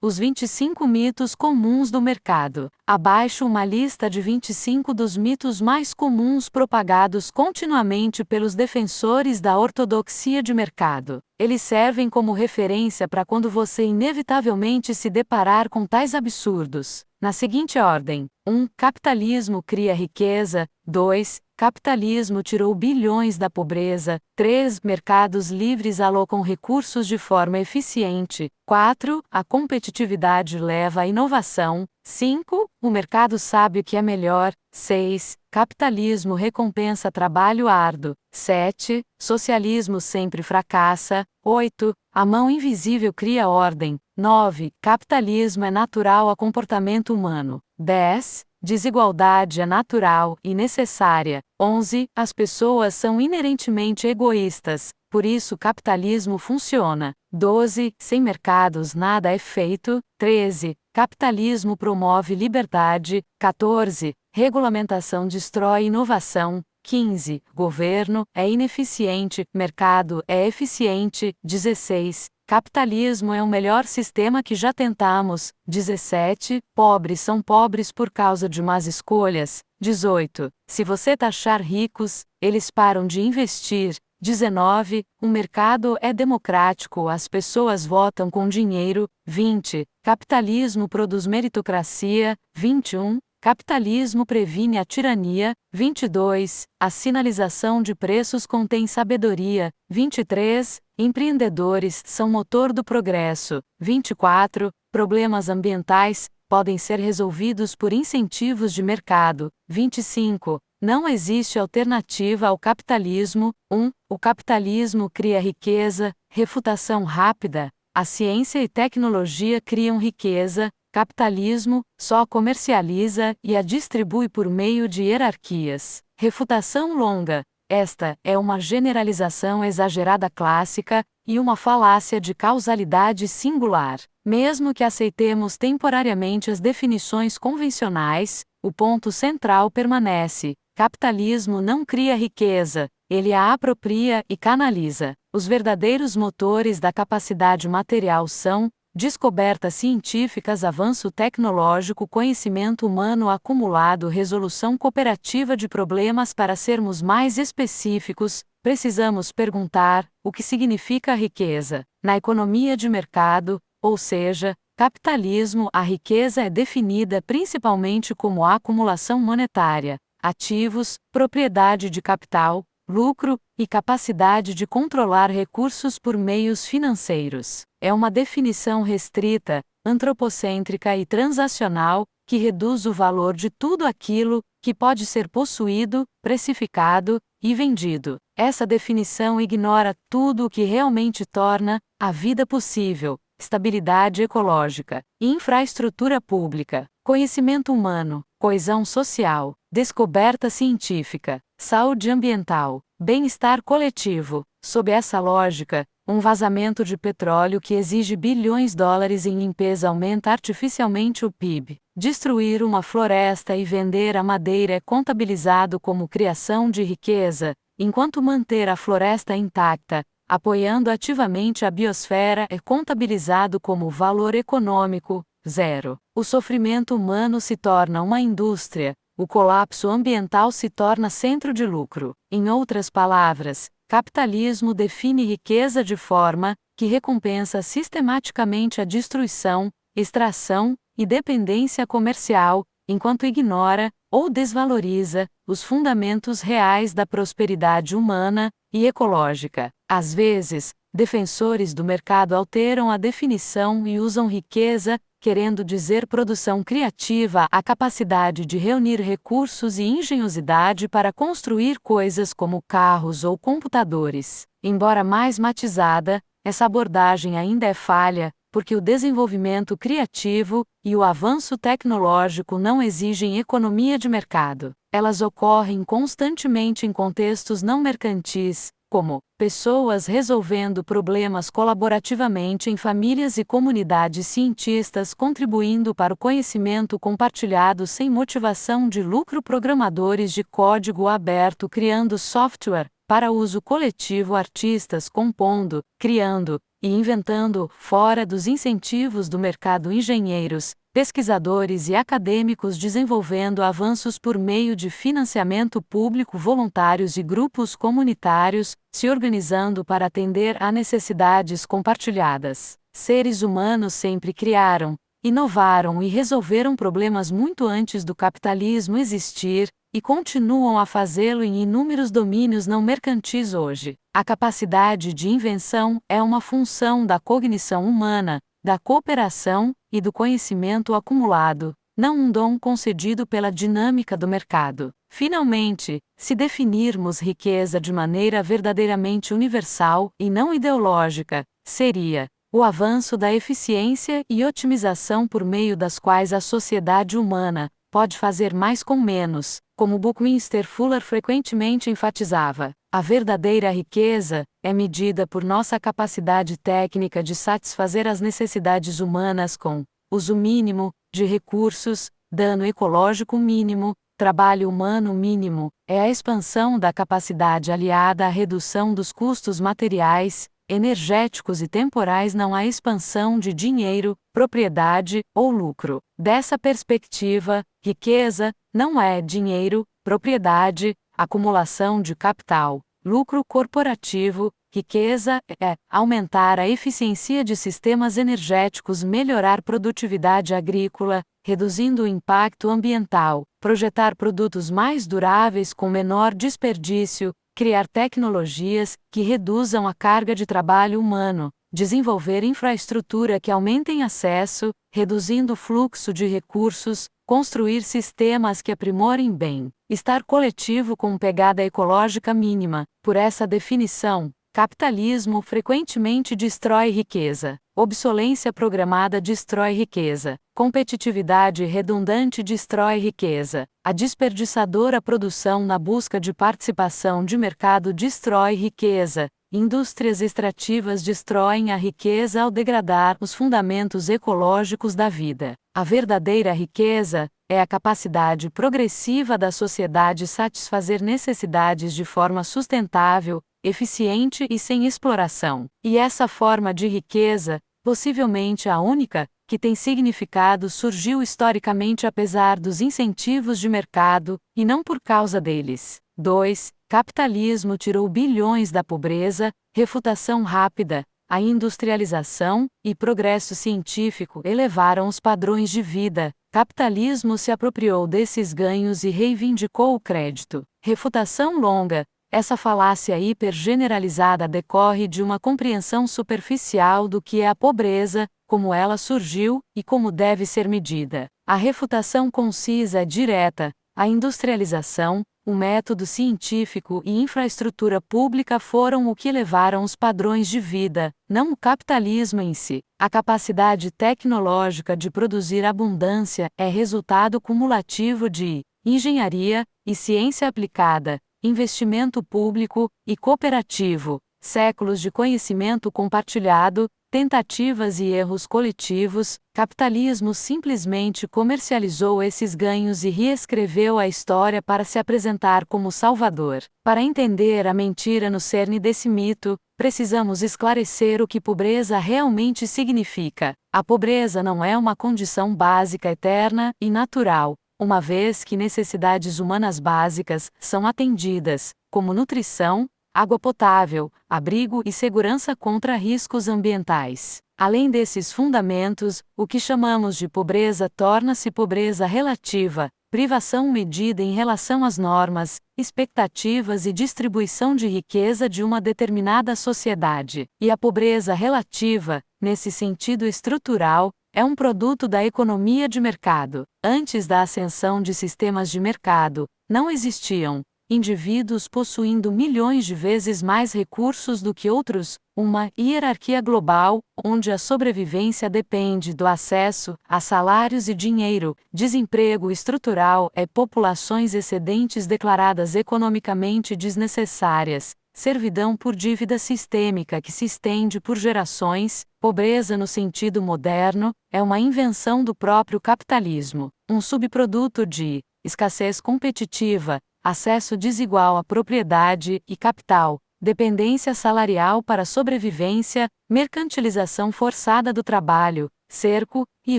Os 25 mitos comuns do mercado. Abaixo uma lista de 25 dos mitos mais comuns propagados continuamente pelos defensores da ortodoxia de mercado. Eles servem como referência para quando você inevitavelmente se deparar com tais absurdos. Na seguinte ordem: 1. Capitalismo cria riqueza. 2. Capitalismo tirou bilhões da pobreza. 3. Mercados livres alocam recursos de forma eficiente. 4. A competitividade leva à inovação. 5. O mercado sabe o que é melhor. 6. Capitalismo recompensa trabalho árduo. 7. Socialismo sempre fracassa. 8. A mão invisível cria ordem. 9. Capitalismo é natural ao comportamento humano. 10. Desigualdade é natural e necessária. 11. As pessoas são inerentemente egoístas, por isso o capitalismo funciona. 12. Sem mercados nada é feito. 13. Capitalismo promove liberdade. 14. Regulamentação destrói inovação. 15. Governo é ineficiente, mercado é eficiente. 16. Capitalismo é o melhor sistema que já tentamos. 17. Pobres são pobres por causa de más escolhas. 18. Se você taxar ricos, eles param de investir. 19. O mercado é democrático, as pessoas votam com dinheiro. 20. Capitalismo produz meritocracia. 21. Capitalismo previne a tirania. 22. A sinalização de preços contém sabedoria. 23. Empreendedores são motor do progresso. 24. Problemas ambientais podem ser resolvidos por incentivos de mercado. 25. Não existe alternativa ao capitalismo. 1. O capitalismo cria riqueza. Refutação rápida. A ciência e tecnologia criam riqueza. Capitalismo só comercializa e a distribui por meio de hierarquias. Refutação longa. Esta é uma generalização exagerada clássica e uma falácia de causalidade singular. Mesmo que aceitemos temporariamente as definições convencionais, o ponto central permanece: capitalismo não cria riqueza, ele a apropria e canaliza. Os verdadeiros motores da capacidade material são descobertas científicas, avanço tecnológico, conhecimento humano acumulado, resolução cooperativa de problemas. Para sermos mais específicos, precisamos perguntar: o que significa riqueza? Na economia de mercado, ou seja, capitalismo, a riqueza é definida principalmente como a acumulação monetária, ativos, propriedade de capital, lucro e capacidade de controlar recursos por meios financeiros. É uma definição restrita, antropocêntrica e transacional, que reduz o valor de tudo aquilo que pode ser possuído, precificado e vendido. Essa definição ignora tudo o que realmente torna a vida possível: estabilidade ecológica, infraestrutura pública, conhecimento humano, coesão social, descoberta científica, saúde ambiental, bem-estar coletivo. Sob essa lógica, um vazamento de petróleo que exige bilhões de dólares em limpeza aumenta artificialmente o PIB. Destruir uma floresta e vender a madeira é contabilizado como criação de riqueza, enquanto manter a floresta intacta, apoiando ativamente a biosfera, é contabilizado como valor econômico. 0. O sofrimento humano se torna uma indústria, o colapso ambiental se torna centro de lucro. Em outras palavras, capitalismo define riqueza de forma que recompensa sistematicamente a destruição, extração e dependência comercial, enquanto ignora ou desvaloriza os fundamentos reais da prosperidade humana e ecológica. Às vezes, defensores do mercado alteram a definição e usam riqueza, querendo dizer produção criativa, a capacidade de reunir recursos e engenhosidade para construir coisas como carros ou computadores. Embora mais matizada, essa abordagem ainda é falha, porque o desenvolvimento criativo e o avanço tecnológico não exigem economia de mercado. Elas ocorrem constantemente em contextos não mercantis, como pessoas resolvendo problemas colaborativamente em famílias e comunidades, cientistas contribuindo para o conhecimento compartilhado sem motivação de lucro, programadores de código aberto criando software para uso coletivo, artistas compondo, criando e inventando, fora dos incentivos do mercado, engenheiros, pesquisadores e acadêmicos desenvolvendo avanços por meio de financiamento público, voluntários e grupos comunitários, se organizando para atender a necessidades compartilhadas. Seres humanos sempre criaram, inovaram e resolveram problemas muito antes do capitalismo existir, e continuam a fazê-lo em inúmeros domínios não mercantis hoje. A capacidade de invenção é uma função da cognição humana, da cooperação e do conhecimento acumulado, não um dom concedido pela dinâmica do mercado. Finalmente, se definirmos riqueza de maneira verdadeiramente universal e não ideológica, seria o avanço da eficiência e otimização por meio das quais a sociedade humana pode fazer mais com menos, como Buckminster Fuller frequentemente enfatizava. A verdadeira riqueza é medida por nossa capacidade técnica de satisfazer as necessidades humanas com uso mínimo de recursos, dano ecológico mínimo, trabalho humano mínimo. É a expansão da capacidade aliada à redução dos custos materiais, energéticos e temporais, não há expansão de dinheiro, propriedade ou lucro. Dessa perspectiva, riqueza não é dinheiro, propriedade, acumulação de capital, lucro corporativo. Riqueza é aumentar a eficiência de sistemas energéticos, melhorar produtividade agrícola, reduzindo o impacto ambiental, projetar produtos mais duráveis com menor desperdício, criar tecnologias que reduzam a carga de trabalho humano, desenvolver infraestrutura que aumentem acesso, reduzindo o fluxo de recursos, construir sistemas que aprimorem bem-estar coletivo com pegada ecológica mínima. Por essa definição, capitalismo frequentemente destrói riqueza. Obsolência programada destrói riqueza. Competitividade redundante destrói riqueza. A desperdiçadora produção na busca de participação de mercado destrói riqueza. Indústrias extrativas destroem a riqueza ao degradar os fundamentos ecológicos da vida. A verdadeira riqueza é a capacidade progressiva da sociedade satisfazer necessidades de forma sustentável, eficiente e sem exploração. E essa forma de riqueza, possivelmente a única, que tem significado, surgiu historicamente apesar dos incentivos de mercado, e não por causa deles. 2. Capitalismo tirou bilhões da pobreza. Refutação rápida. A industrialização e progresso científico elevaram os padrões de vida. Capitalismo se apropriou desses ganhos e reivindicou o crédito. Refutação longa. Essa falácia hipergeneralizada decorre de uma compreensão superficial do que é a pobreza, como ela surgiu e como deve ser medida. A refutação concisa é direta. A industrialização, o método científico e infraestrutura pública foram o que elevaram os padrões de vida, não o capitalismo em si. A capacidade tecnológica de produzir abundância é resultado cumulativo de engenharia e ciência aplicada, investimento público e cooperativo, séculos de conhecimento compartilhado, tentativas e erros coletivos. Capitalismo simplesmente comercializou esses ganhos e reescreveu a história para se apresentar como salvador. Para entender a mentira no cerne desse mito, precisamos esclarecer o que pobreza realmente significa. A pobreza não é uma condição básica eterna e natural, uma vez que necessidades humanas básicas são atendidas, como nutrição, água potável, abrigo e segurança contra riscos ambientais. Além desses fundamentos, o que chamamos de pobreza torna-se pobreza relativa, privação medida em relação às normas, expectativas e distribuição de riqueza de uma determinada sociedade. E a pobreza relativa, nesse sentido estrutural, é um produto da economia de mercado. Antes da ascensão de sistemas de mercado, não existiam indivíduos possuindo milhões de vezes mais recursos do que outros, uma hierarquia global, onde a sobrevivência depende do acesso a salários e dinheiro, desemprego estrutural é populações excedentes declaradas economicamente desnecessárias, servidão por dívida sistêmica que se estende por gerações. Pobreza no sentido moderno é uma invenção do próprio capitalismo, um subproduto de escassez competitiva, acesso desigual à propriedade e capital, dependência salarial para sobrevivência, mercantilização forçada do trabalho, cerco e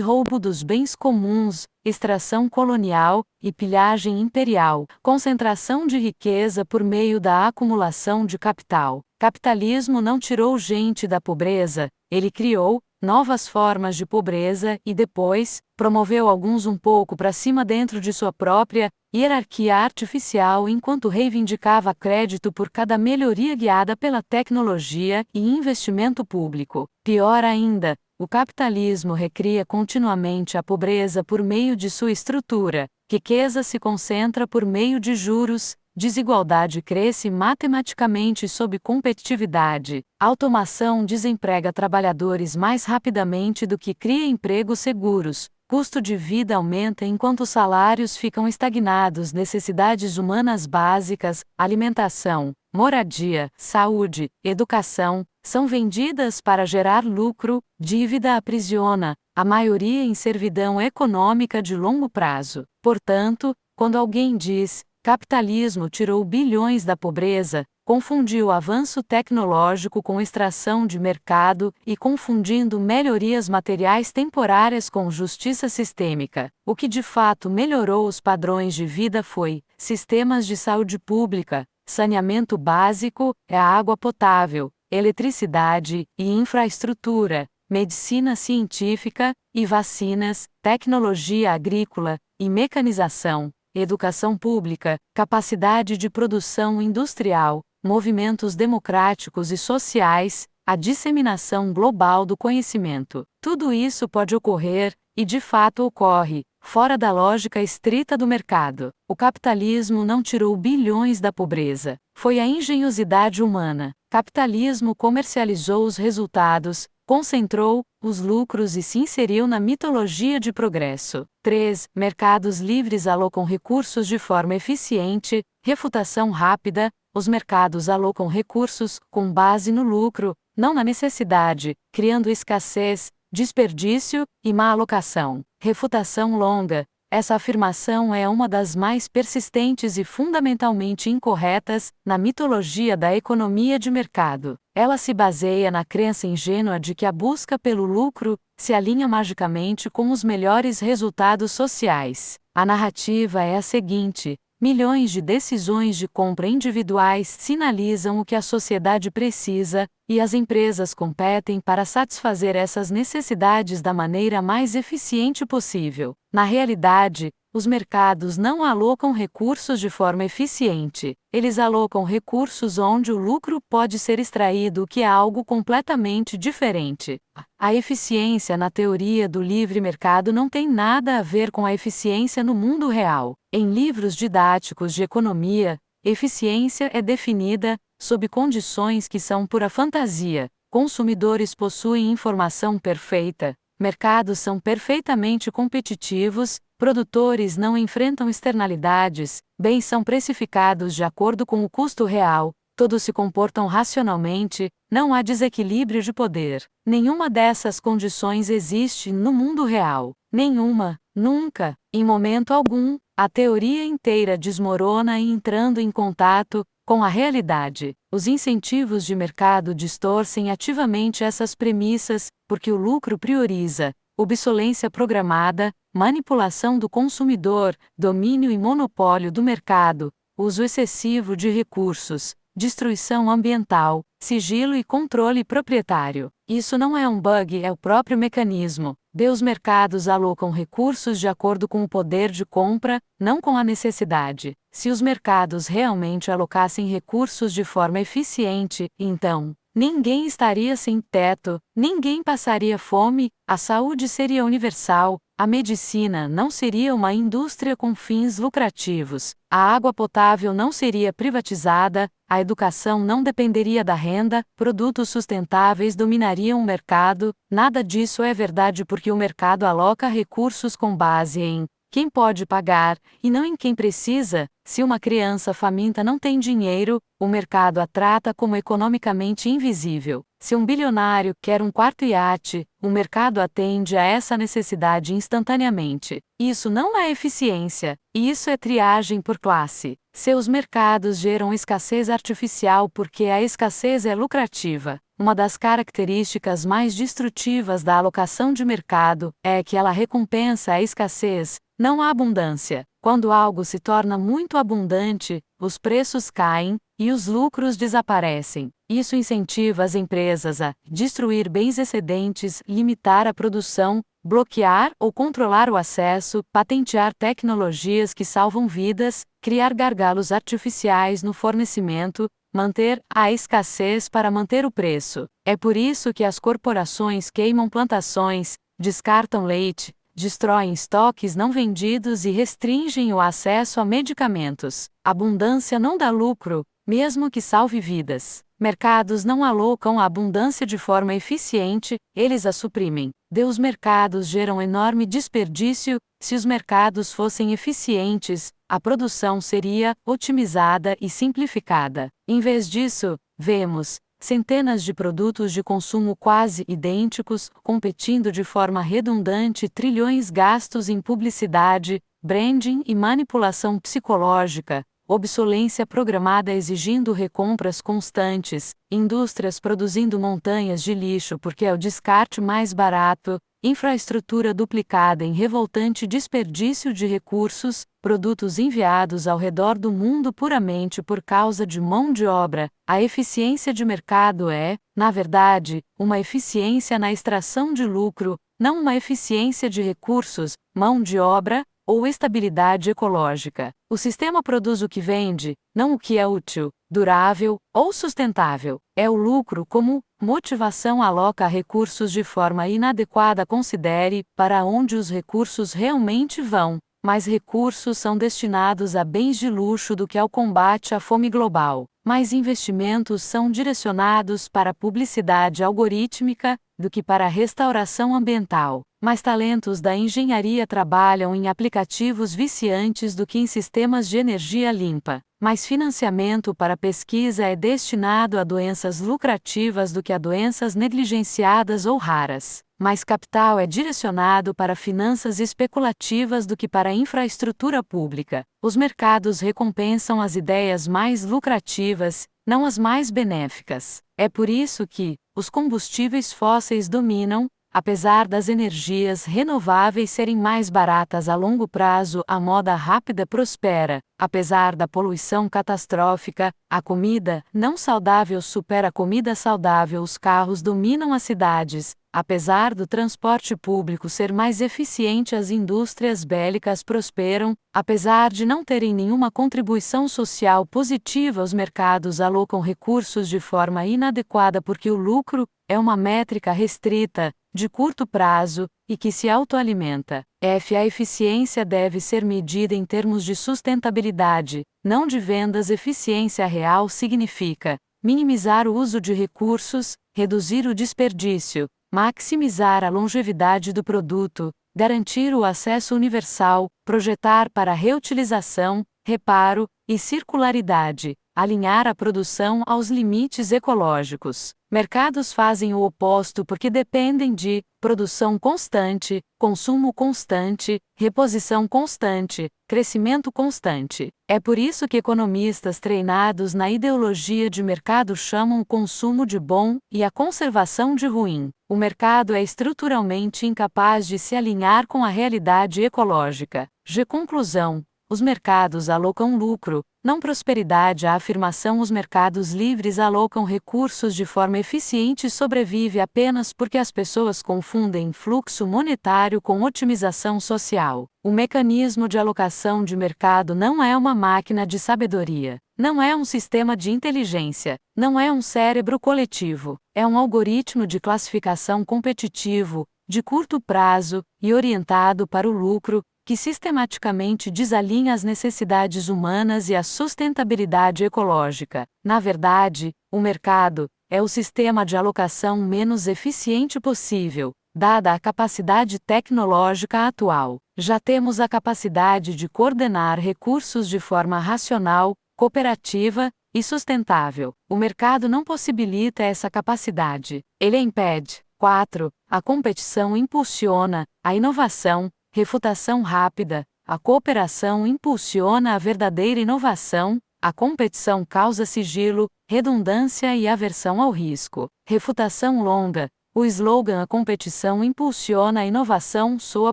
roubo dos bens comuns, extração colonial e pilhagem imperial, concentração de riqueza por meio da acumulação de capital. Capitalismo não tirou gente da pobreza, ele criou novas formas de pobreza e depois promoveu alguns um pouco para cima dentro de sua própria hierarquia artificial enquanto reivindicava crédito por cada melhoria guiada pela tecnologia e investimento público. Pior ainda, o capitalismo recria continuamente a pobreza por meio de sua estrutura, riqueza se concentra por meio de juros, desigualdade cresce matematicamente sob competitividade, automação desemprega trabalhadores mais rapidamente do que cria empregos seguros, custo de vida aumenta enquanto os salários ficam estagnados, necessidades humanas básicas, alimentação, moradia, saúde, educação, são vendidas para gerar lucro, dívida aprisiona, a maioria em servidão econômica de longo prazo. Portanto, quando alguém diz capitalismo tirou bilhões da pobreza, confundiu avanço tecnológico com extração de mercado e confundindo melhorias materiais temporárias com justiça sistêmica. O que de fato melhorou os padrões de vida foi sistemas de saúde pública, saneamento básico, a água potável, eletricidade e infraestrutura, medicina científica e vacinas, tecnologia agrícola e mecanização, educação pública, capacidade de produção industrial, movimentos democráticos e sociais, a disseminação global do conhecimento. Tudo isso pode ocorrer, e de fato ocorre, fora da lógica estrita do mercado. O capitalismo não tirou bilhões da pobreza. Foi a engenhosidade humana. Capitalismo comercializou os resultados, concentrou os lucros e se inseriu na mitologia de progresso. 3. Mercados livres alocam recursos de forma eficiente. Refutação rápida. Os mercados alocam recursos com base no lucro, não na necessidade, criando escassez, desperdício e má alocação. Refutação longa. Essa afirmação é uma das mais persistentes e fundamentalmente incorretas na mitologia da economia de mercado. Ela se baseia na crença ingênua de que a busca pelo lucro se alinha magicamente com os melhores resultados sociais. A narrativa é a seguinte: milhões de decisões de compra individuais sinalizam o que a sociedade precisa, e as empresas competem para satisfazer essas necessidades da maneira mais eficiente possível. Na realidade, os mercados não alocam recursos de forma eficiente, eles alocam recursos onde o lucro pode ser extraído, que é algo completamente diferente. A eficiência na teoria do livre mercado não tem nada a ver com a eficiência no mundo real. Em livros didáticos de economia, eficiência é definida sob condições que são pura fantasia. Consumidores possuem informação perfeita, mercados são perfeitamente competitivos, produtores não enfrentam externalidades, bens são precificados de acordo com o custo real, todos se comportam racionalmente, não há desequilíbrio de poder. Nenhuma dessas condições existe no mundo real. Nenhuma, nunca, em momento algum, a teoria inteira desmorona e entrando em contato com a realidade. Os incentivos de mercado distorcem ativamente essas premissas, porque o lucro prioriza obsolência programada, manipulação do consumidor, domínio e monopólio do mercado, uso excessivo de recursos, destruição ambiental, sigilo e controle proprietário. Isso não é um bug, é o próprio mecanismo. Os mercados alocam recursos de acordo com o poder de compra, não com a necessidade. Se os mercados realmente alocassem recursos de forma eficiente, então ninguém estaria sem teto, ninguém passaria fome, a saúde seria universal, a medicina não seria uma indústria com fins lucrativos, a água potável não seria privatizada, a educação não dependeria da renda, produtos sustentáveis dominariam o mercado. Nada disso é verdade porque o mercado aloca recursos com base em quem pode pagar, e não em quem precisa. Se uma criança faminta não tem dinheiro, o mercado a trata como economicamente invisível. Se um bilionário quer um quarto iate, o mercado atende a essa necessidade instantaneamente. Isso não é eficiência, isso é triagem por classe. Seus mercados geram escassez artificial porque a escassez é lucrativa. Uma das características mais destrutivas da alocação de mercado é que ela recompensa a escassez, não a abundância. Quando algo se torna muito abundante, os preços caem e os lucros desaparecem. Isso incentiva as empresas a destruir bens excedentes, limitar a produção, bloquear ou controlar o acesso, patentear tecnologias que salvam vidas, criar gargalos artificiais no fornecimento, manter a escassez para manter o preço. É por isso que as corporações queimam plantações, descartam leite, destroem estoques não vendidos e restringem o acesso a medicamentos. Abundância não dá lucro, mesmo que salve vidas. Mercados não alocam a abundância de forma eficiente, eles a suprimem. Os mercados geram enorme desperdício. Se os mercados fossem eficientes, a produção seria otimizada e simplificada. Em vez disso, vemos centenas de produtos de consumo quase idênticos, competindo de forma redundante, trilhões gastos em publicidade, branding e manipulação psicológica, obsolência programada exigindo recompras constantes, indústrias produzindo montanhas de lixo porque é o descarte mais barato, infraestrutura duplicada em revoltante desperdício de recursos, produtos enviados ao redor do mundo puramente por causa de mão de obra. A eficiência de mercado é, na verdade, uma eficiência na extração de lucro, não uma eficiência de recursos, mão de obra, ou estabilidade ecológica. O sistema produz o que vende, não o que é útil, durável ou sustentável. É o lucro como motivação aloca recursos de forma inadequada. Considere para onde os recursos realmente vão. Mais recursos são destinados a bens de luxo do que ao combate à fome global. Mais investimentos são direcionados para publicidade algorítmica do que para a restauração ambiental. Mais talentos da engenharia trabalham em aplicativos viciantes do que em sistemas de energia limpa. Mais financiamento para pesquisa é destinado a doenças lucrativas do que a doenças negligenciadas ou raras. Mais capital é direcionado para finanças especulativas do que para infraestrutura pública. Os mercados recompensam as ideias mais lucrativas, não as mais benéficas. É por isso que os combustíveis fósseis dominam. Apesar das energias renováveis serem mais baratas a longo prazo, a moda rápida prospera. Apesar da poluição catastrófica, a comida não saudável supera a comida saudável. Os carros dominam as cidades. Apesar do transporte público ser mais eficiente, as indústrias bélicas prosperam. Apesar de não terem nenhuma contribuição social positiva, os mercados alocam recursos de forma inadequada porque o lucro é uma métrica restrita, de curto prazo, e que se autoalimenta. A eficiência deve ser medida em termos de sustentabilidade, não de vendas. Eficiência real significa minimizar o uso de recursos, reduzir o desperdício, maximizar a longevidade do produto, garantir o acesso universal, projetar para reutilização, reparo e circularidade, alinhar a produção aos limites ecológicos. Mercados fazem o oposto porque dependem de produção constante, consumo constante, reposição constante, crescimento constante. É por isso que economistas treinados na ideologia de mercado chamam o consumo de bom e a conservação de ruim. O mercado é estruturalmente incapaz de se alinhar com a realidade ecológica. Conclusão: os mercados alocam lucro, não prosperidade. A afirmação os mercados livres alocam recursos de forma eficiente sobrevive apenas porque as pessoas confundem fluxo monetário com otimização social. O mecanismo de alocação de mercado não é uma máquina de sabedoria, não é um sistema de inteligência, não é um cérebro coletivo, é um algoritmo de classificação competitivo, de curto prazo e orientado para o lucro, que sistematicamente desalinha as necessidades humanas e a sustentabilidade ecológica. Na verdade, o mercado é o sistema de alocação menos eficiente possível, dada a capacidade tecnológica atual. Já temos a capacidade de coordenar recursos de forma racional, cooperativa e sustentável. O mercado não possibilita essa capacidade. Ele a impede. 4. A competição impulsiona a inovação. Refutação rápida. A cooperação impulsiona a verdadeira inovação. A competição causa sigilo, redundância e aversão ao risco. Refutação longa. O slogan "A competição impulsiona a inovação" soa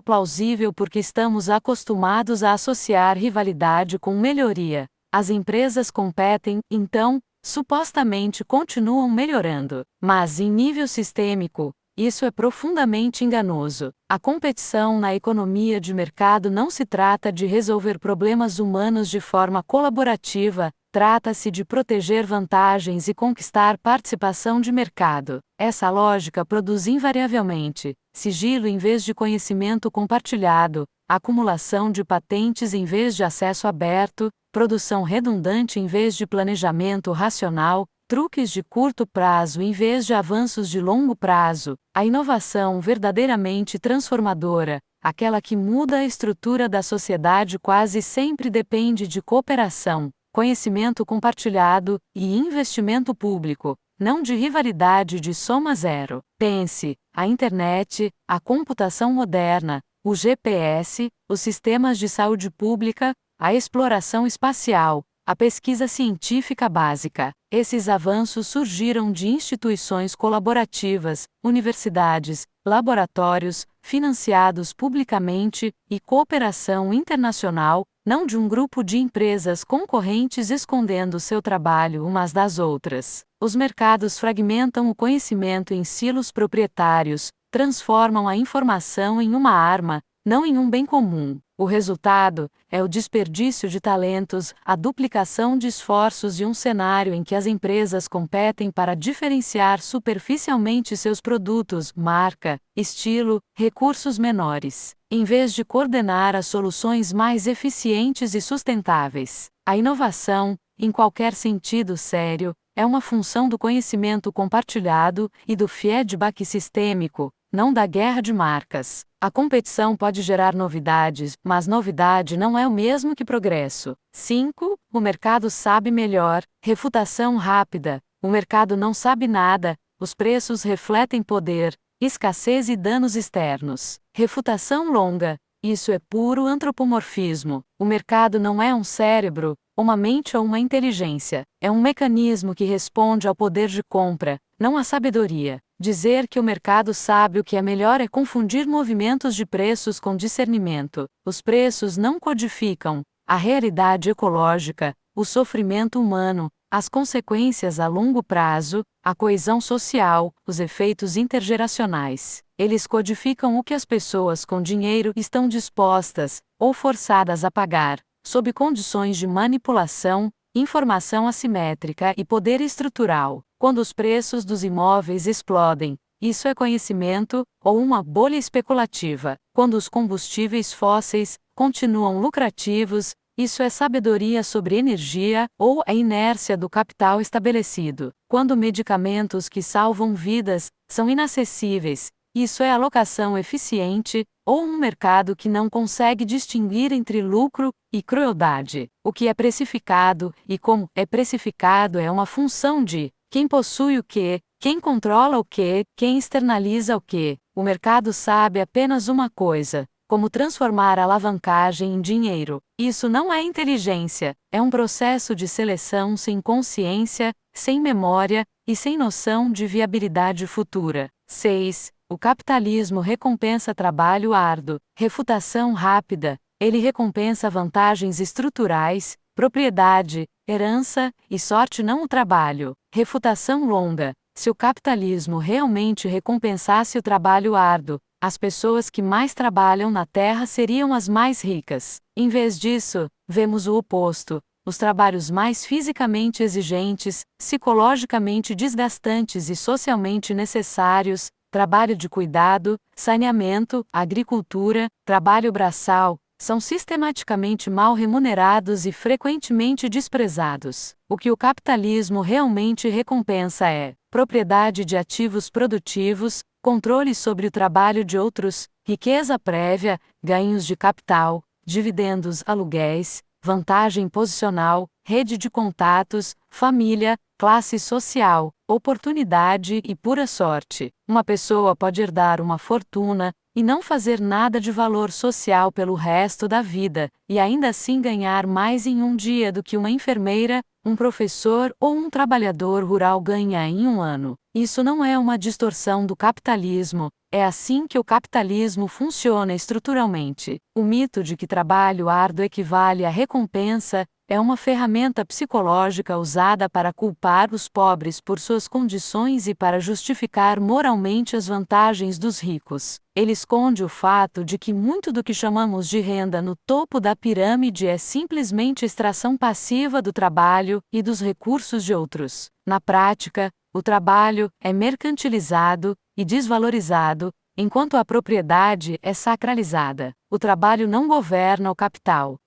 plausível porque estamos acostumados a associar rivalidade com melhoria. As empresas competem, então, supostamente continuam melhorando. Mas em nível sistêmico, isso é profundamente enganoso. A competição na economia de mercado não se trata de resolver problemas humanos de forma colaborativa, trata-se de proteger vantagens e conquistar participação de mercado. Essa lógica produz invariavelmente sigilo em vez de conhecimento compartilhado, acumulação de patentes em vez de acesso aberto, produção redundante em vez de planejamento racional, truques de curto prazo em vez de avanços de longo prazo. A inovação verdadeiramente transformadora, aquela que muda a estrutura da sociedade, quase sempre depende de cooperação, conhecimento compartilhado e investimento público, não de rivalidade de soma zero. Pense: a internet, a computação moderna, o GPS, os sistemas de saúde pública, a exploração espacial, a pesquisa científica básica. Esses avanços surgiram de instituições colaborativas, universidades, laboratórios, financiados publicamente, e cooperação internacional, não de um grupo de empresas concorrentes escondendo seu trabalho umas das outras. Os mercados fragmentam o conhecimento em silos proprietários, transformam a informação em uma arma, não em um bem comum. O resultado é o desperdício de talentos, a duplicação de esforços e um cenário em que as empresas competem para diferenciar superficialmente seus produtos, marca, estilo, recursos menores, em vez de coordenar as soluções mais eficientes e sustentáveis. A inovação, em qualquer sentido sério, é uma função do conhecimento compartilhado e do feedback sistêmico, não da guerra de marcas. A competição pode gerar novidades, mas novidade não é o mesmo que progresso. 5. O mercado sabe melhor. Refutação rápida. O mercado não sabe nada, os preços refletem poder, escassez e danos externos. Refutação longa. Isso é puro antropomorfismo. O mercado não é um cérebro, uma mente ou uma inteligência. É um mecanismo que responde ao poder de compra, não à sabedoria. Dizer que o mercado sabe o que é melhor é confundir movimentos de preços com discernimento. Os preços não codificam a realidade ecológica, o sofrimento humano, as consequências a longo prazo, a coesão social, os efeitos intergeracionais. Eles codificam o que as pessoas com dinheiro estão dispostas, ou forçadas a pagar, sob condições de manipulação, informação assimétrica e poder estrutural. Quando os preços dos imóveis explodem, isso é conhecimento, ou uma bolha especulativa. Quando os combustíveis fósseis continuam lucrativos, isso é sabedoria sobre energia, ou a inércia do capital estabelecido. Quando medicamentos que salvam vidas são inacessíveis, isso é alocação eficiente, ou um mercado que não consegue distinguir entre lucro e crueldade. O que é precificado e como é precificado é uma função de quem possui o quê, quem controla o quê, quem externaliza o quê. O mercado sabe apenas uma coisa: como transformar a alavancagem em dinheiro. Isso não é inteligência, é um processo de seleção sem consciência, sem memória e sem noção de viabilidade futura. 6. O capitalismo recompensa trabalho árduo. Refutação rápida. Ele recompensa vantagens estruturais, propriedade, herança e sorte, não o trabalho. Refutação longa. Se o capitalismo realmente recompensasse o trabalho árduo, as pessoas que mais trabalham na Terra seriam as mais ricas. Em vez disso, vemos o oposto: os trabalhos mais fisicamente exigentes, psicologicamente desgastantes e socialmente necessários, trabalho de cuidado, saneamento, agricultura, trabalho braçal, são sistematicamente mal remunerados e frequentemente desprezados. O que o capitalismo realmente recompensa é propriedade de ativos produtivos, controle sobre o trabalho de outros, riqueza prévia, ganhos de capital, dividendos, aluguéis, vantagem posicional, rede de contatos, família, classe social, oportunidade e pura sorte. Uma pessoa pode herdar uma fortuna e não fazer nada de valor social pelo resto da vida, e ainda assim ganhar mais em um dia do que uma enfermeira, um professor ou um trabalhador rural ganha em um ano. Isso não é uma distorção do capitalismo, é assim que o capitalismo funciona estruturalmente. O mito de que trabalho árduo equivale à recompensa é uma ferramenta psicológica usada para culpar os pobres por suas condições e para justificar moralmente as vantagens dos ricos. Ele esconde o fato de que muito do que chamamos de renda no topo da pirâmide é simplesmente extração passiva do trabalho e dos recursos de outros. Na prática, o trabalho é mercantilizado e desvalorizado, enquanto a propriedade é sacralizada. O trabalho não governa o capital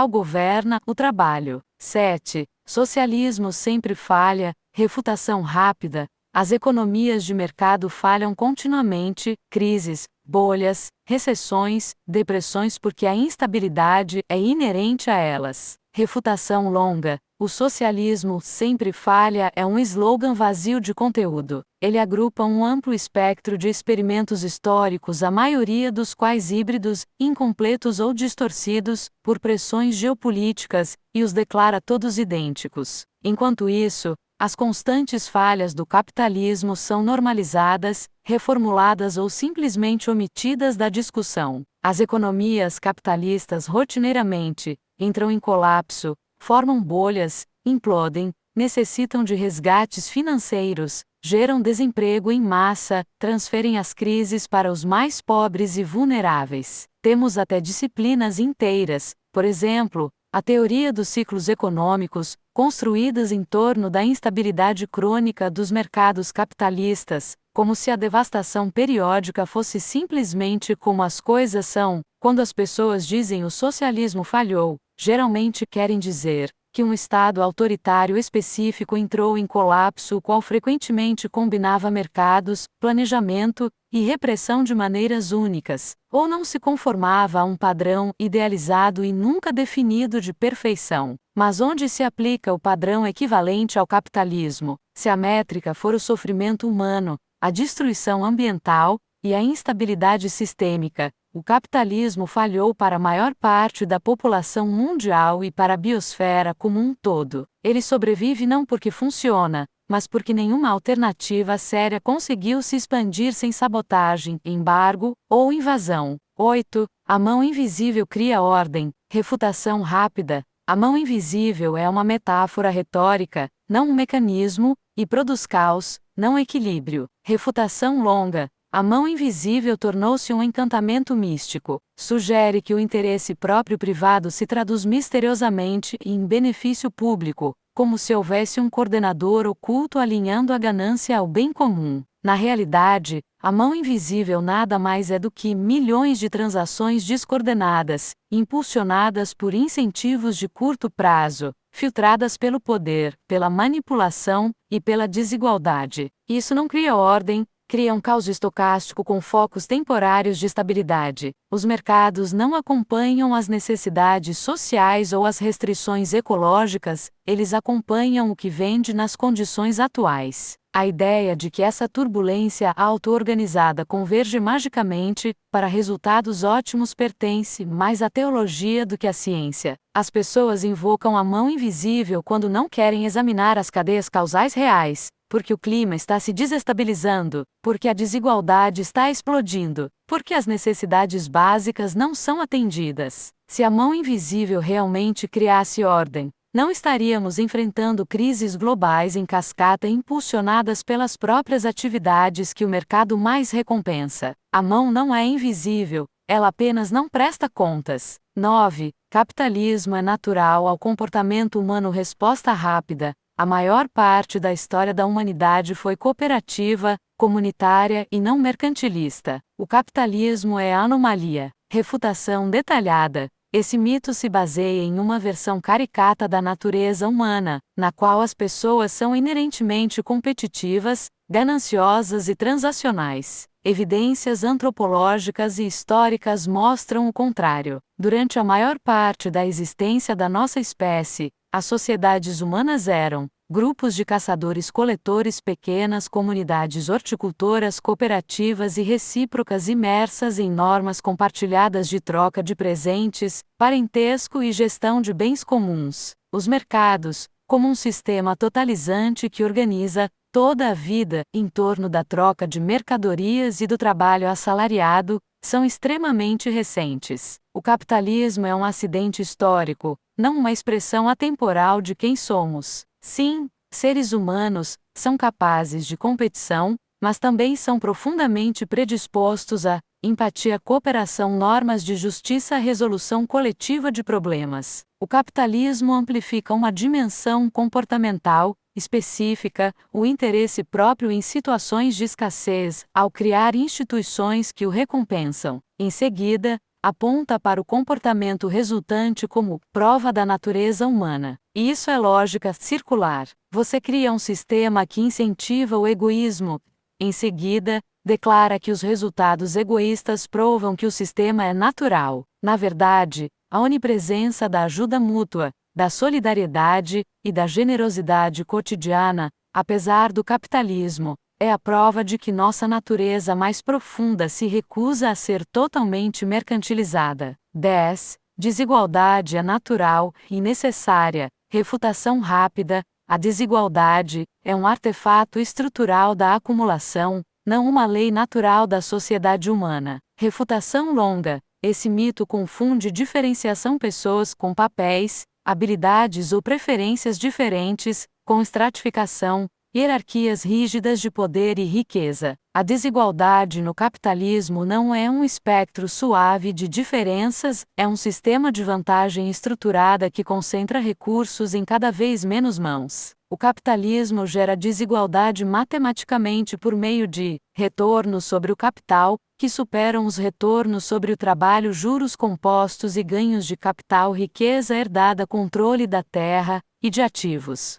governa o trabalho. 7. Socialismo sempre falha, refutação rápida. As economias de mercado falham continuamente, crises, bolhas, recessões, depressões porque a instabilidade é inerente a elas. Refutação longa. O socialismo sempre falha é um slogan vazio de conteúdo. Ele agrupa um amplo espectro de experimentos históricos, a maioria dos quais híbridos, incompletos ou distorcidos, por pressões geopolíticas, e os declara todos idênticos. Enquanto isso, as constantes falhas do capitalismo são normalizadas, reformuladas ou simplesmente omitidas da discussão. As economias capitalistas rotineiramente entram em colapso, formam bolhas, implodem, necessitam de resgates financeiros, geram desemprego em massa, transferem as crises para os mais pobres e vulneráveis. Temos até disciplinas inteiras, por exemplo, a teoria dos ciclos econômicos, construídas em torno da instabilidade crônica dos mercados capitalistas, como se a devastação periódica fosse simplesmente como as coisas são. Quando as pessoas dizem o socialismo falhou, geralmente querem dizer que um Estado autoritário específico entrou em colapso, o qual frequentemente combinava mercados, planejamento e repressão de maneiras únicas, ou não se conformava a um padrão idealizado e nunca definido de perfeição. Mas onde se aplica o padrão equivalente ao capitalismo, se a métrica for o sofrimento humano, a destruição ambiental e a instabilidade sistêmica, o capitalismo falhou para a maior parte da população mundial e para a biosfera como um todo. Ele sobrevive não porque funciona, mas porque nenhuma alternativa séria conseguiu se expandir sem sabotagem, embargo ou invasão. 8. A mão invisível cria ordem. Refutação rápida. A mão invisível é uma metáfora retórica, não um mecanismo, e produz caos, não equilíbrio. Refutação longa. A mão invisível tornou-se um encantamento místico. Sugere que o interesse próprio privado se traduz misteriosamente em benefício público, como se houvesse um coordenador oculto alinhando a ganância ao bem comum. Na realidade, a mão invisível nada mais é do que milhões de transações descoordenadas, impulsionadas por incentivos de curto prazo, filtradas pelo poder, pela manipulação e pela desigualdade. Isso não cria ordem, cria um caos estocástico com focos temporários de estabilidade. Os mercados não acompanham as necessidades sociais ou as restrições ecológicas, eles acompanham o que vende nas condições atuais. A ideia de que essa turbulência auto-organizada converge magicamente para resultados ótimos pertence mais à teologia do que à ciência. As pessoas invocam a mão invisível quando não querem examinar as cadeias causais reais, porque o clima está se desestabilizando, porque a desigualdade está explodindo, porque as necessidades básicas não são atendidas. Se a mão invisível realmente criasse ordem, não estaríamos enfrentando crises globais em cascata impulsionadas pelas próprias atividades que o mercado mais recompensa. A mão não é invisível, ela apenas não presta contas. 9. Capitalismo é natural ao comportamento humano. Resposta rápida. A maior parte da história da humanidade foi cooperativa, comunitária e não mercantilista. O capitalismo é a anomalia. Refutação detalhada. Esse mito se baseia em uma versão caricata da natureza humana, na qual as pessoas são inerentemente competitivas, gananciosas e transacionais. evidências antropológicas e históricas mostram o contrário. Durante a maior parte da existência da nossa espécie, as sociedades humanas eram grupos de caçadores-coletores, pequenas comunidades horticultoras, cooperativas e recíprocas imersas em normas compartilhadas de troca de presentes, parentesco e gestão de bens comuns. Os mercados, como um sistema totalizante que organiza toda a vida em torno da troca de mercadorias e do trabalho assalariado, são extremamente recentes. O capitalismo é um acidente histórico, não uma expressão atemporal de quem somos. Sim, seres humanos são capazes de competição, mas também são profundamente predispostos a empatia, cooperação, normas de justiça, resolução coletiva de problemas. O capitalismo amplifica uma dimensão comportamental específica, o interesse próprio em situações de escassez, ao criar instituições que o recompensam. Em seguida, aponta para o comportamento resultante como prova da natureza humana. Isso é lógica circular. Você cria um sistema que incentiva o egoísmo. Em seguida, declara que os resultados egoístas provam que o sistema é natural. Na verdade, a onipresença da ajuda mútua, da solidariedade e da generosidade cotidiana, apesar do capitalismo, é a prova de que nossa natureza mais profunda se recusa a ser totalmente mercantilizada. 10. Desigualdade é natural e necessária. Refutação rápida. A desigualdade é um artefato estrutural da acumulação, não uma lei natural da sociedade humana. Refutação longa. Esse mito confunde diferenciação pessoas com papéis, habilidades ou preferências diferentes, com estratificação, hierarquias rígidas de poder e riqueza. A desigualdade no capitalismo não é um espectro suave de diferenças, é um sistema de vantagem estruturada que concentra recursos em cada vez menos mãos. O capitalismo gera desigualdade matematicamente por meio de retornos sobre o capital, que superam os retornos sobre o trabalho, juros compostos e ganhos de capital, riqueza herdada, controle da terra e de ativos.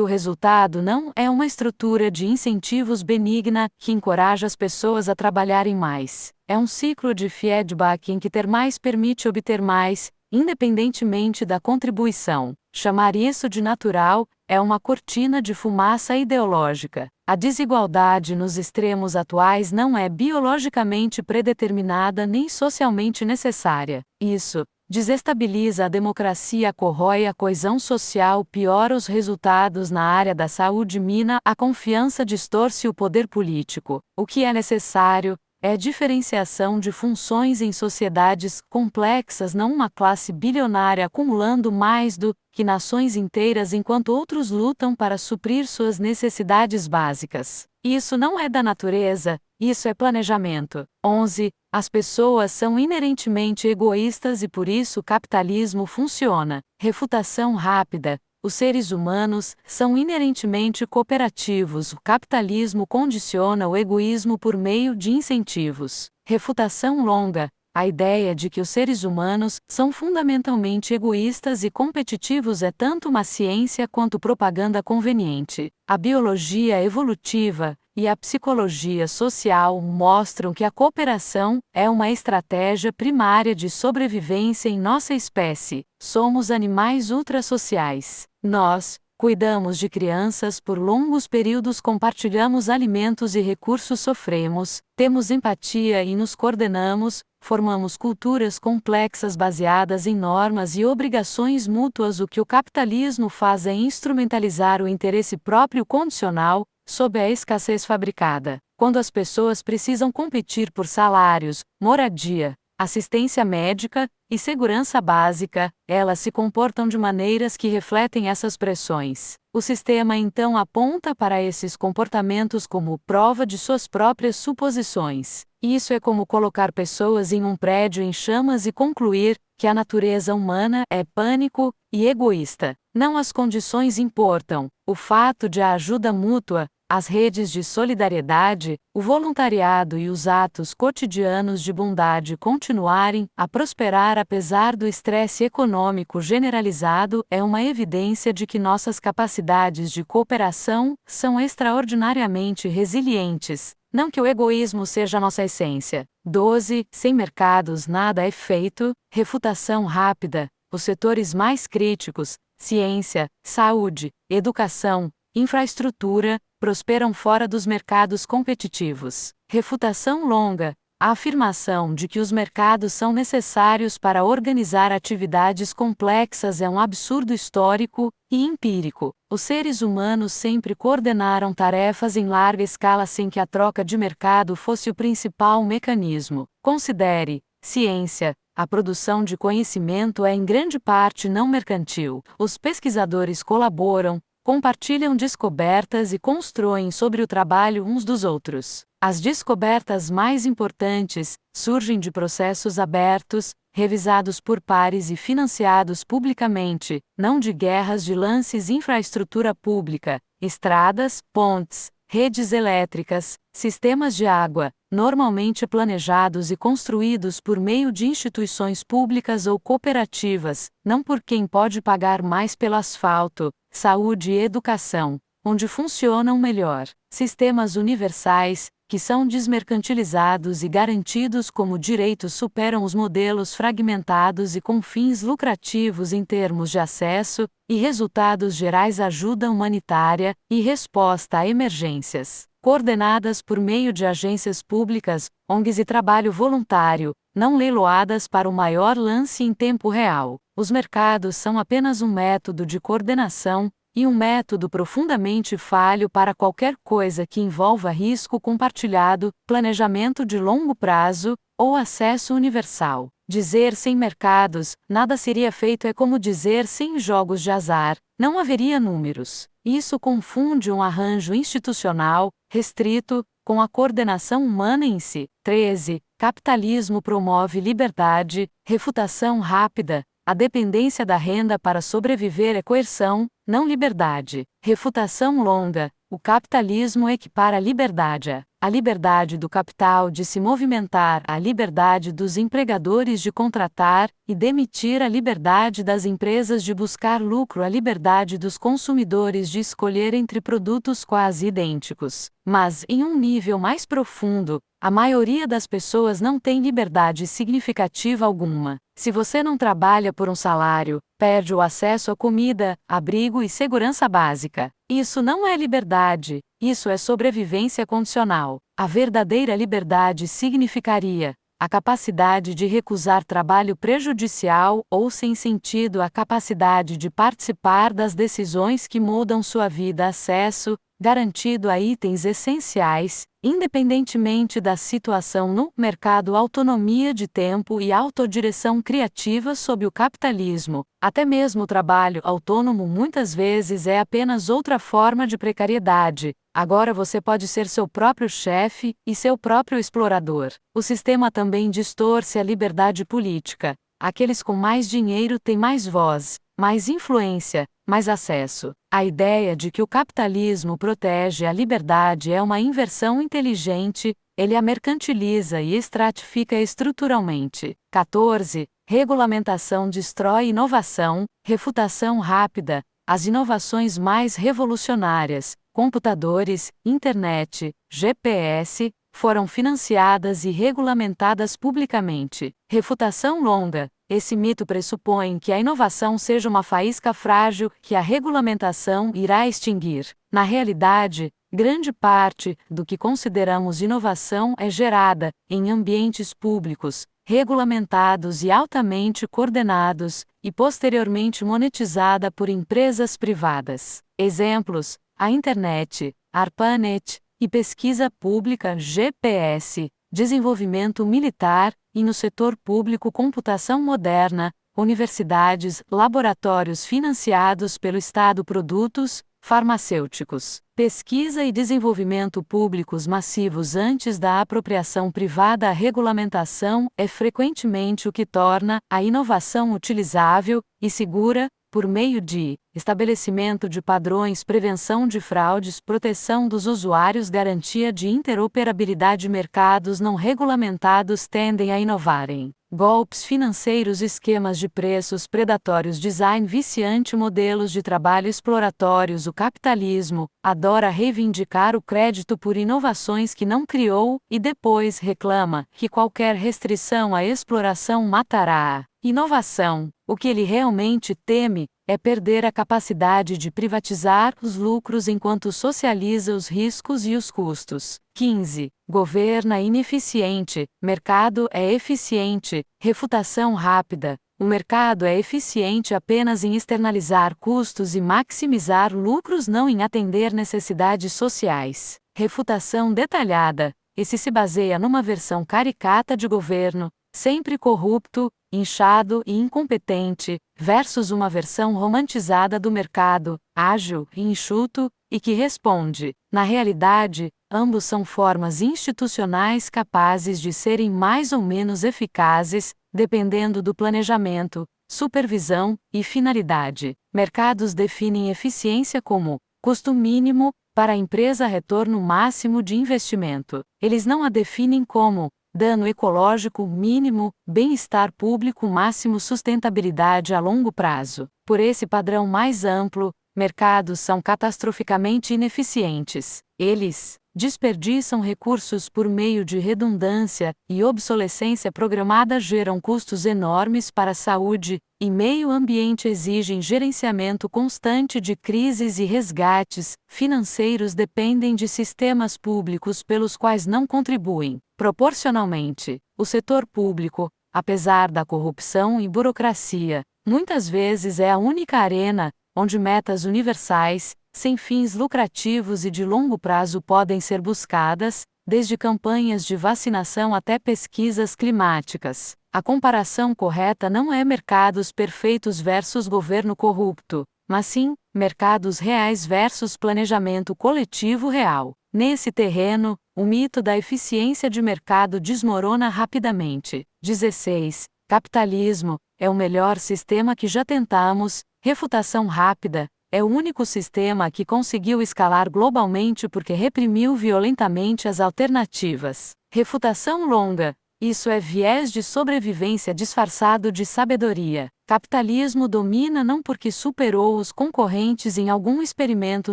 O resultado não é uma estrutura de incentivos benigna que encoraja as pessoas a trabalharem mais. É um ciclo de feedback em que ter mais permite obter mais, independentemente da contribuição. Chamar isso de natural é uma cortina de fumaça ideológica. A desigualdade nos extremos atuais não é biologicamente predeterminada nem socialmente necessária. Isso desestabiliza a democracia, corrói a coesão social, piora os resultados na área da saúde, mina a confiança, distorce o poder político. O que é necessário é diferenciação de funções em sociedades complexas, não uma classe bilionária acumulando mais do que nações inteiras enquanto outros lutam para suprir suas necessidades básicas. Isso não é da natureza, isso é planejamento. 11. As pessoas são inerentemente egoístas e por isso o capitalismo funciona. Refutação rápida. Os seres humanos são inerentemente cooperativos. O capitalismo condiciona o egoísmo por meio de incentivos. Refutação longa. A ideia de que os seres humanos são fundamentalmente egoístas e competitivos é tanto uma ciência quanto propaganda conveniente. A biologia evolutiva e a psicologia social mostram que a cooperação é uma estratégia primária de sobrevivência em nossa espécie. Somos animais ultrasociais. Nós cuidamos de crianças por longos períodos, compartilhamos alimentos e recursos, sofremos, temos empatia e nos coordenamos, formamos culturas complexas baseadas em normas e obrigações mútuas. O que o capitalismo faz é instrumentalizar o interesse próprio condicional, sob a escassez fabricada. Quando as pessoas precisam competir por salários, moradia, assistência médica e segurança básica, elas se comportam de maneiras que refletem essas pressões. O sistema então aponta para esses comportamentos como prova de suas próprias suposições. Isso é como colocar pessoas em um prédio em chamas e concluir que a natureza humana é pânico e egoísta. Não as condições importam, o fato de a ajuda mútua, as redes de solidariedade, o voluntariado e os atos cotidianos de bondade continuarem a prosperar apesar do estresse econômico generalizado é uma evidência de que nossas capacidades de cooperação são extraordinariamente resilientes. Não que o egoísmo seja nossa essência. 12. Sem mercados nada é feito. Refutação rápida. Os setores mais críticos, ciência, saúde, educação, infraestrutura, prosperam fora dos mercados competitivos. Refutação longa. A afirmação de que os mercados são necessários para organizar atividades complexas é um absurdo histórico e empírico. Os seres humanos sempre coordenaram tarefas em larga escala sem que a troca de mercado fosse o principal mecanismo. Considere: ciência. A produção de conhecimento é em grande parte não mercantil. Os pesquisadores colaboram, compartilham descobertas e constroem sobre o trabalho uns dos outros. As descobertas mais importantes surgem de processos abertos, revisados por pares e financiados publicamente, não de guerras de lances. Infraestrutura pública, estradas, pontes, redes elétricas, sistemas de água, normalmente planejados e construídos por meio de instituições públicas ou cooperativas, não por quem pode pagar mais pelo asfalto. Saúde e educação, onde funcionam melhor. Sistemas universais, que são desmercantilizados e garantidos como direitos, superam os modelos fragmentados e com fins lucrativos em termos de acesso e resultados gerais. Ajuda humanitária e resposta a emergências, coordenadas por meio de agências públicas, ONGs e trabalho voluntário, não leiloadas para o maior lance em tempo real. Os mercados são apenas um método de coordenação, e um método profundamente falho para qualquer coisa que envolva risco compartilhado, planejamento de longo prazo, ou acesso universal. Dizer sem mercados, nada seria feito é como dizer sem jogos de azar, não haveria números. Isso confunde um arranjo institucional, restrito, com a coordenação humana em si. 13. Capitalismo promove liberdade. Refutação rápida. A dependência da renda para sobreviver é coerção, não liberdade. Refutação longa. O capitalismo equipara a liberdade a liberdade do capital de se movimentar, a liberdade dos empregadores de contratar e demitir, a liberdade das empresas de buscar lucro, a liberdade dos consumidores de escolher entre produtos quase idênticos. Mas, em um nível mais profundo, a maioria das pessoas não tem liberdade significativa alguma. Se você não trabalha por um salário, perde o acesso a comida, abrigo e segurança básica. Isso não é liberdade, isso é sobrevivência condicional. A verdadeira liberdade significaria a capacidade de recusar trabalho prejudicial ou sem sentido, a capacidade de participar das decisões que moldam sua vida, acesso garantido a itens essenciais, independentemente da situação no mercado, autonomia de tempo e autodireção criativa sob o capitalismo. Até mesmo o trabalho autônomo muitas vezes é apenas outra forma de precariedade. Agora você pode ser seu próprio chefe e seu próprio explorador. O sistema também distorce a liberdade política. Aqueles com mais dinheiro têm mais voz, mais influência, mais acesso. A ideia de que o capitalismo protege a liberdade é uma inversão inteligente, ele a mercantiliza e estratifica estruturalmente. 14. Regulamentação destrói inovação. Refutação rápida. As inovações mais revolucionárias, computadores, internet, GPS, foram financiadas e regulamentadas publicamente. Refutação longa. Esse mito pressupõe que a inovação seja uma faísca frágil que a regulamentação irá extinguir. Na realidade, grande parte do que consideramos inovação é gerada em ambientes públicos, regulamentados e altamente coordenados, e posteriormente monetizada por empresas privadas. Exemplos: a internet, ARPANET, e pesquisa pública, GPS, desenvolvimento militar, e no setor público computação moderna, universidades, laboratórios financiados pelo Estado, produtos farmacêuticos, pesquisa e desenvolvimento públicos massivos antes da apropriação privada. A regulamentação é frequentemente o que torna a inovação utilizável e segura, por meio de estabelecimento de padrões, prevenção de fraudes, proteção dos usuários, garantia de interoperabilidade. Mercados não regulamentados tendem a inovarem. golpes financeiros, esquemas de preços predatórios, design viciante, modelos de trabalho exploratórios. O capitalismo adora reivindicar o crédito por inovações que não criou e depois reclama que qualquer restrição à exploração matará a inovação. O que ele realmente teme é perder a capacidade de privatizar os lucros enquanto socializa os riscos e os custos. 15. Governa ineficiente, mercado é eficiente. Refutação rápida. O mercado é eficiente apenas em externalizar custos e maximizar lucros, não em atender necessidades sociais. Refutação detalhada. Esse se baseia numa versão caricata de governo, sempre corrupto, inchado e incompetente, versus uma versão romantizada do mercado, ágil e enxuto, e que responde. Na realidade, ambos são formas institucionais capazes de serem mais ou menos eficazes, dependendo do planejamento, supervisão e finalidade. Mercados definem eficiência como custo mínimo para a empresa, retorno máximo de investimento. Eles não a definem como dano ecológico mínimo, bem-estar público máximo, sustentabilidade a longo prazo. Por esse padrão mais amplo, mercados são catastroficamente ineficientes. Eles desperdiçam recursos por meio de redundância e obsolescência programada, geram custos enormes para a saúde e meio ambiente, exigem gerenciamento constante de crises e resgates financeiros, dependem de sistemas públicos pelos quais não contribuem. Proporcionalmente, o setor público, apesar da corrupção e burocracia, muitas vezes é a única arena onde metas universais, sem fins lucrativos e de longo prazo podem ser buscadas, desde campanhas de vacinação até pesquisas climáticas. A comparação correta não é mercados perfeitos versus governo corrupto, mas sim mercados reais versus planejamento coletivo real. Nesse terreno, o mito da eficiência de mercado desmorona rapidamente. 16. Capitalismo é o melhor sistema que já tentamos. Refutação rápida. É o único sistema que conseguiu escalar globalmente porque reprimiu violentamente as alternativas. Refutação longa. Isso é viés de sobrevivência disfarçado de sabedoria. Capitalismo domina não porque superou os concorrentes em algum experimento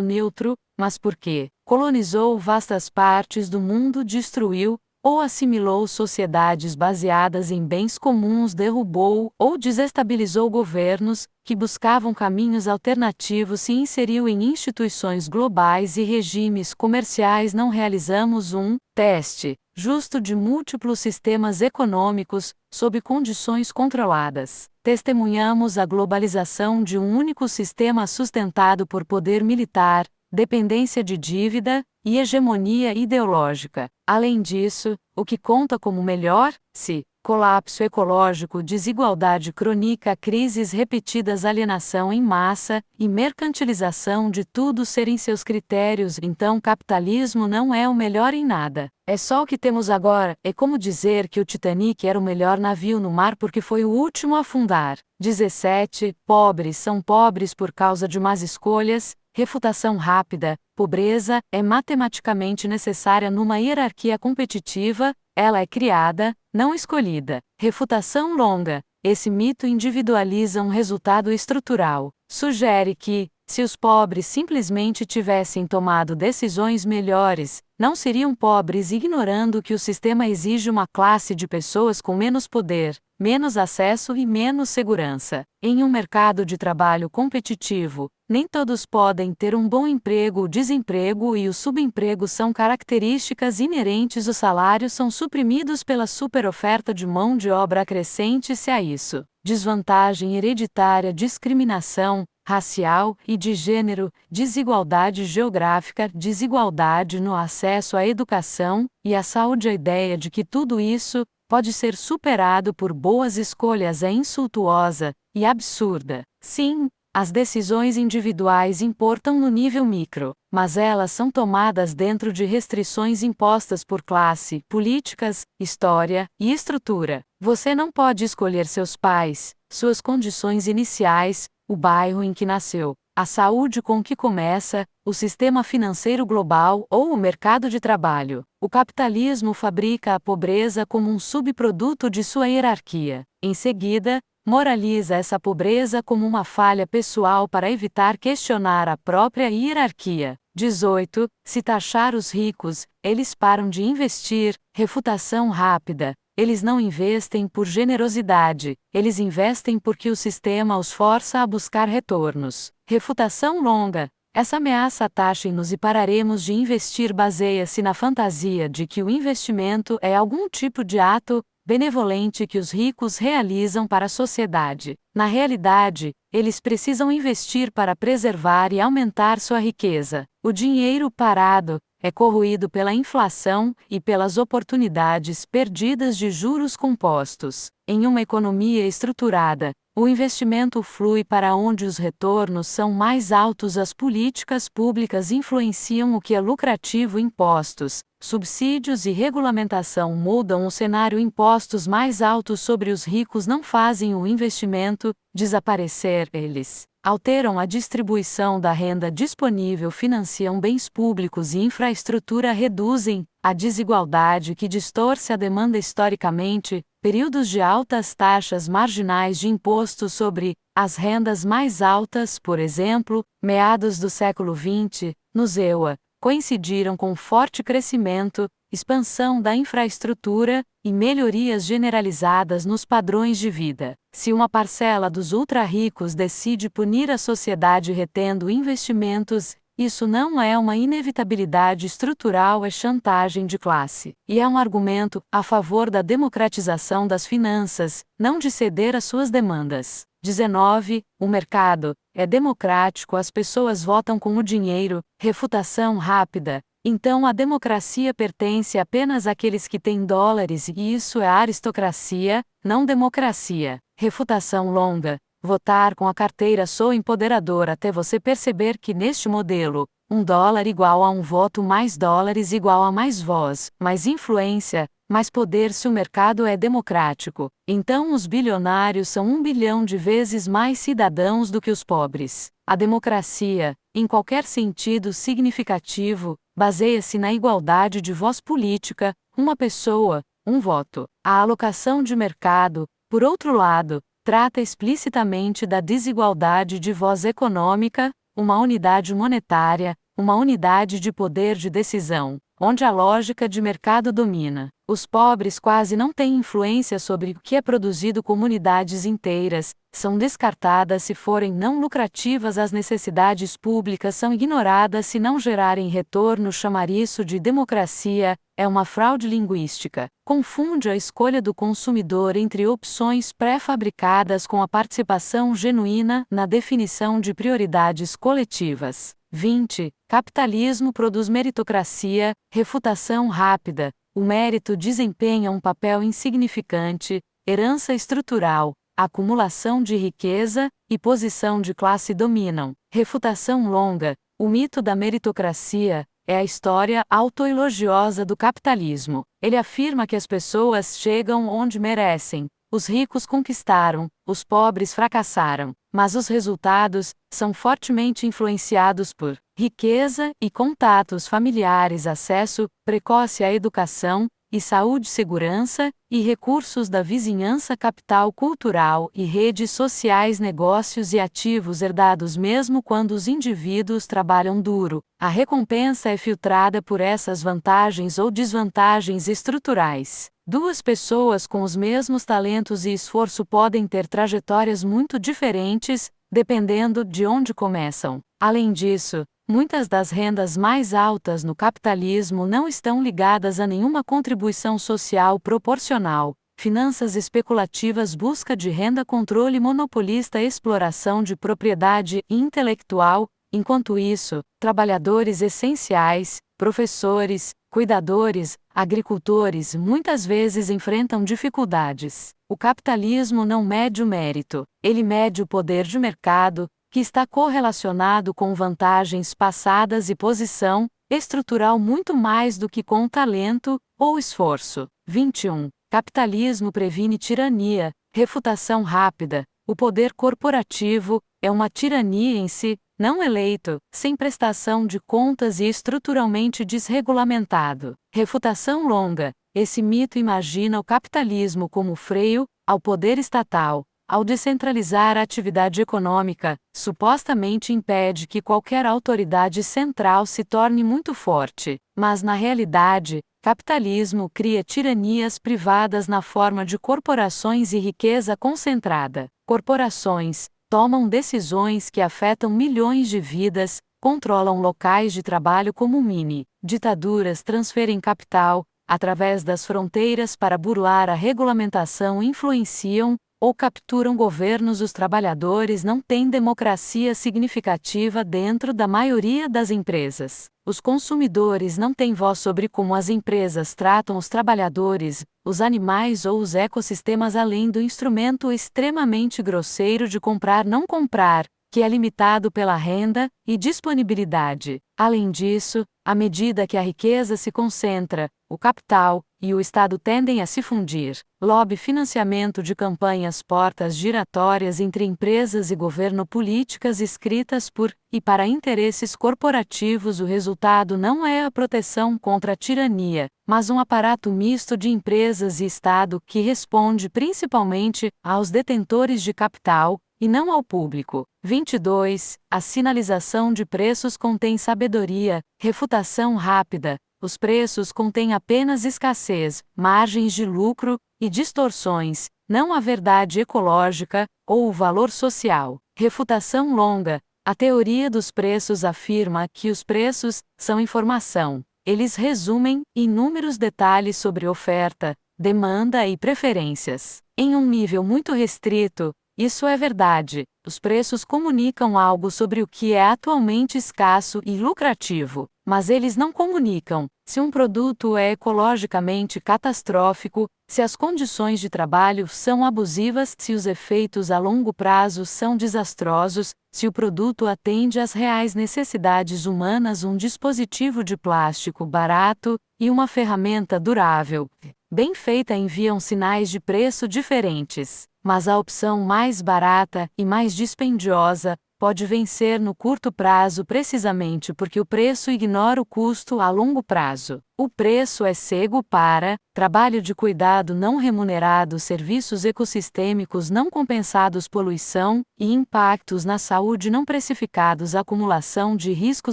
neutro, mas porque colonizou vastas partes do mundo, destruiu ou assimilou sociedades baseadas em bens comuns, derrubou ou desestabilizou governos que buscavam caminhos alternativos, se inseriu em instituições globais e regimes comerciais. Não realizamos um teste justo de múltiplos sistemas econômicos sob condições controladas. Testemunhamos a globalização de um único sistema sustentado por poder militar, dependência de dívida e hegemonia ideológica. Além disso, o que conta como melhor, se colapso ecológico, desigualdade crônica, crises repetidas, alienação em massa e mercantilização de tudo serem seus critérios, então capitalismo não é o melhor em nada. É só o que temos agora. É como dizer que o Titanic era o melhor navio no mar porque foi o último a afundar. 17. Pobres são pobres por causa de más escolhas. Refutação rápida. Pobreza é matematicamente necessária numa hierarquia competitiva, ela é criada, não escolhida. Refutação longa. Esse mito individualiza um resultado estrutural. Sugere que, se os pobres simplesmente tivessem tomado decisões melhores, não seriam pobres, ignorando que o sistema exige uma classe de pessoas com menos poder, menos acesso e menos segurança. Em um mercado de trabalho competitivo, nem todos podem ter um bom emprego. O desemprego e o subemprego são características inerentes. Os salários são suprimidos pela superoferta de mão de obra. Acrescente-se a isso desvantagem hereditária, discriminação racial e de gênero, desigualdade geográfica, desigualdade no acesso à educação e à saúde. A ideia de que tudo isso pode ser superado por boas escolhas é insultuosa e absurda. Sim, as decisões individuais importam no nível micro, mas elas são tomadas dentro de restrições impostas por classe, políticas, história e estrutura. Você não pode escolher seus pais, suas condições iniciais, o bairro em que nasceu, a saúde com que começa, o sistema financeiro global ou o mercado de trabalho. O capitalismo fabrica a pobreza como um subproduto de sua hierarquia. Em seguida, moraliza essa pobreza como uma falha pessoal para evitar questionar a própria hierarquia. 18. Se taxar os ricos, eles param de investir. Refutação rápida. Eles não investem por generosidade, eles investem porque o sistema os força a buscar retornos. Refutação longa. Essa ameaça taxem-nos e pararemos de investir baseia-se na fantasia de que o investimento é algum tipo de ato benevolente que os ricos realizam para a sociedade. Na realidade, eles precisam investir para preservar e aumentar sua riqueza. O dinheiro parado é corroído pela inflação e pelas oportunidades perdidas de juros compostos. Em uma economia estruturada, o investimento flui para onde os retornos são mais altos. As políticas públicas influenciam o que é lucrativo. Impostos, subsídios e regulamentação mudam o cenário. Impostos mais altos sobre os ricos não fazem o investimento desaparecer. Eles alteram a distribuição da renda disponível, financiam bens públicos e infraestrutura, reduzem a desigualdade que distorce a demanda. Historicamente, períodos de altas taxas marginais de imposto sobre as rendas mais altas, por exemplo, meados do século XX, nos EUA, coincidiram com forte crescimento, expansão da infraestrutura e melhorias generalizadas nos padrões de vida. Se uma parcela dos ultra-ricos decide punir a sociedade retendo investimentos, isso não é uma inevitabilidade estrutural, é chantagem de classe. E é um argumento a favor da democratização das finanças, não de ceder às suas demandas. 19. O mercado é democrático, as pessoas votam com o dinheiro. Refutação rápida. Então a democracia pertence apenas àqueles que têm dólares e isso é aristocracia, não democracia. Refutação longa. Votar com a carteira soa empoderador até você perceber que neste modelo, $1 igual a um voto mais dólares igual a mais voz, mais influência, mais poder. Se o mercado é democrático, então os bilionários são 1 bilhão de vezes mais cidadãos do que os pobres. A democracia, em qualquer sentido significativo, baseia-se na igualdade de voz política, uma pessoa, um voto. A alocação de mercado, por outro lado, trata explicitamente da desigualdade de voz econômica, uma unidade monetária, uma unidade de poder de decisão, onde a lógica de mercado domina. Os pobres quase não têm influência sobre o que é produzido. Comunidades inteiras são descartadas se forem não lucrativas. As necessidades públicas são ignoradas se não gerarem retorno. Chamar isso de democracia é uma fraude linguística. Confunde a escolha do consumidor entre opções pré-fabricadas com a participação genuína na definição de prioridades coletivas. 20. Capitalismo produz meritocracia. Refutação rápida. O mérito desempenha um papel insignificante. Herança estrutural, acumulação de riqueza e posição de classe dominam. Refutação longa. O mito da meritocracia é a história autoelogiosa do capitalismo. Ele afirma que as pessoas chegam onde merecem. Os ricos conquistaram, os pobres fracassaram, mas os resultados são fortemente influenciados por riqueza e contatos familiares, acesso precoce à educação e saúde, segurança e recursos da vizinhança, capital cultural e redes sociais, negócios e ativos herdados. Mesmo quando os indivíduos trabalham duro, a recompensa é filtrada por essas vantagens ou desvantagens estruturais. Duas pessoas com os mesmos talentos e esforço podem ter trajetórias muito diferentes, dependendo de onde começam. Além disso, muitas das rendas mais altas no capitalismo não estão ligadas a nenhuma contribuição social proporcional. Finanças especulativas, busca de renda, controle monopolista, exploração de propriedade intelectual. Enquanto isso, trabalhadores essenciais, professores, cuidadores, agricultores muitas vezes enfrentam dificuldades. O capitalismo não mede o mérito, ele mede o poder de mercado, que está correlacionado com vantagens passadas e posição estrutural muito mais do que com talento ou esforço. 21. Capitalismo previne tirania. Refutação rápida. O poder corporativo é uma tirania em si. não eleito, sem prestação de contas e estruturalmente desregulamentado. Refutação longa. Esse mito imagina o capitalismo como freio ao poder estatal. Ao descentralizar a atividade econômica, supostamente impede que qualquer autoridade central se torne muito forte. Mas na realidade, capitalismo cria tiranias privadas na forma de corporações e riqueza concentrada. Corporações tomam decisões que afetam milhões de vidas, controlam locais de trabalho como mini ditaduras transferem capital, através das fronteiras para burlar a regulamentação influenciam ou capturam governos. Os trabalhadores não têm democracia significativa dentro da maioria das empresas. Os consumidores não têm voz sobre como as empresas tratam os trabalhadores, os animais ou os ecossistemas, além do instrumento extremamente grosseiro de comprar-não comprar, que é limitado pela renda e disponibilidade. Além disso, à medida que a riqueza se concentra, o capital e o Estado tendem a se fundir. Lobby, financiamento de campanhas, portas giratórias entre empresas e governo, políticas escritas por e para interesses corporativos. O resultado não é a proteção contra a tirania, mas um aparato misto de empresas e Estado que responde principalmente aos detentores de capital, e não ao público. 22. A sinalização de preços contém sabedoria. Refutação rápida. Os preços contêm apenas escassez, margens de lucro e distorções, não a verdade ecológica ou o valor social. Refutação longa. A teoria dos preços afirma que os preços são informação. Eles resumem inúmeros detalhes sobre oferta, demanda e preferências. Em um nível muito restrito, isso é verdade. Os preços comunicam algo sobre o que é atualmente escasso e lucrativo, mas eles não comunicam se um produto é ecologicamente catastrófico, se as condições de trabalho são abusivas, se os efeitos a longo prazo são desastrosos, se o produto atende às reais necessidades humanas. Um dispositivo de plástico barato e uma ferramenta durável, bem feita, enviam sinais de preço diferentes. Mas a opção mais barata e mais dispendiosa pode vencer no curto prazo precisamente porque o preço ignora o custo a longo prazo. O preço é cego para trabalho de cuidado não remunerado, serviços ecossistêmicos não compensados, poluição e impactos na saúde não precificados, acumulação de risco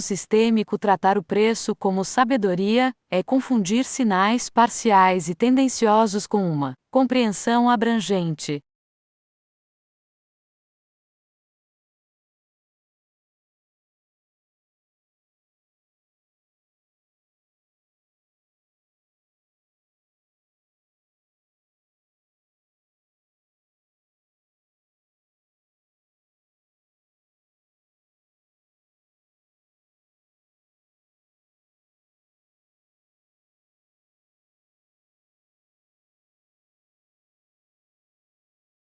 sistêmico. Tratar o preço como sabedoria é confundir sinais parciais e tendenciosos com uma compreensão abrangente.